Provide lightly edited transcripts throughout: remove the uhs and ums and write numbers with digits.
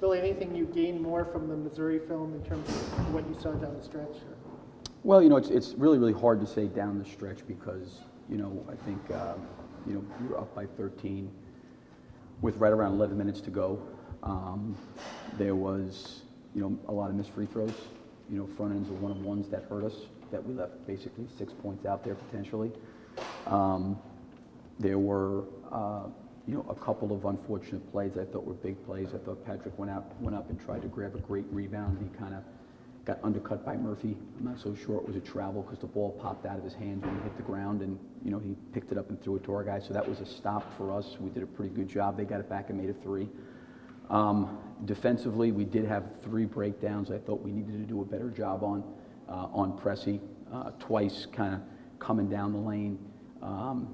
Billy, anything you gained more from the Missouri film in terms of what you saw down the stretch? Or? Well, you know, it's really, really hard to say down the stretch because, you know, I think, you know, we were up by 13 with right around 11 minutes to go. There was, you know, a lot of missed free throws, you know, front ends of one-on-ones that hurt us, that we left basically 6 points out there potentially. There were, you know, a couple of unfortunate plays I thought were big plays. I thought Patrick went up and tried to grab a great rebound. He kind of got undercut by Murphy. I'm not so sure it was a travel because the ball popped out of his hands when he hit the ground, and you know he picked it up and threw it to our guy. So that was a stop for us. We did a pretty good job. They got it back and made a three. Defensively, we did have 3 breakdowns. I thought we needed to do a better job on Pressey. Twice, kind of coming down the lane.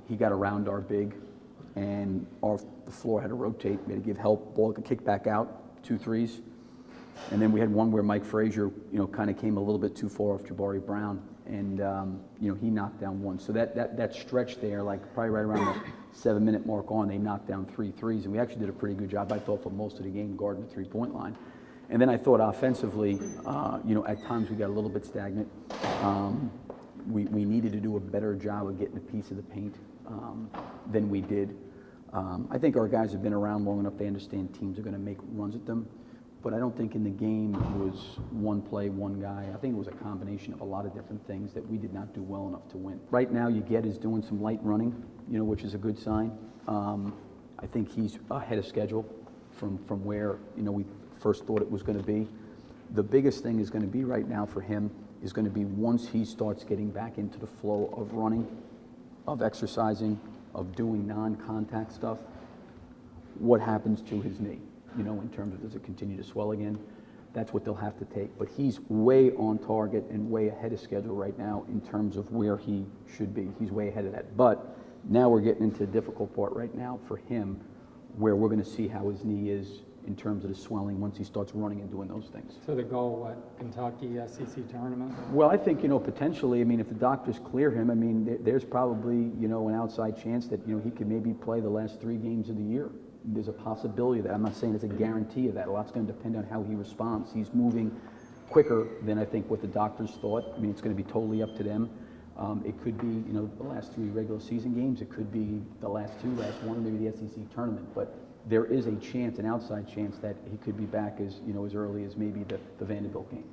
He got around our big, and the floor had to rotate. We had to give help. Ball could kick back out. 2 threes. And then we had one where Mike Frazier, you know, kind of came a little bit too far off Jabari Brown, and you know, he knocked down one. So that stretch there, like probably right around the 7-minute mark on, they knocked down 3 threes, and we actually did a pretty good job, I thought, for most of the game guarding the 3-point line. And then I thought offensively, you know, at times we got a little bit stagnant. We needed to do a better job of getting a piece of the paint than we did. I think our guys have been around long enough; they understand teams are going to make runs at them. But I don't think in the game it was one play, one guy. I think it was a combination of a lot of different things that we did not do well enough to win. Right now, Yighet is doing some light running, you know, which is a good sign. I think he's ahead of schedule from where, you know, we first thought it was going to be. The biggest thing is going to be right now for him is going to be once he starts getting back into the flow of running, of exercising, of doing non-contact stuff, what happens to his knee? You know, in terms of does it continue to swell again? That's what they'll have to take. But he's way on target and way ahead of schedule right now in terms of where he should be. He's way ahead of that. But now we're getting into the difficult part right now for him, where we're going to see how his knee is in terms of the swelling once he starts running and doing those things. So the goal, what, Kentucky SEC tournament? Well, I think, you know, potentially, I mean, if the doctors clear him, I mean, there's probably, you know, an outside chance that, you know, he could maybe play the last 3 games of the year. There's a possibility of that. I'm not saying it's a guarantee of that. A lot's going to depend on how he responds. He's moving quicker than I think what the doctors thought. I mean, it's going to be totally up to them. It could be, you know, the last 3 regular season games. It could be the last 2, last 1, maybe the SEC tournament. But there is a chance, an outside chance, that he could be back as, you know, as early as maybe the Vanderbilt game.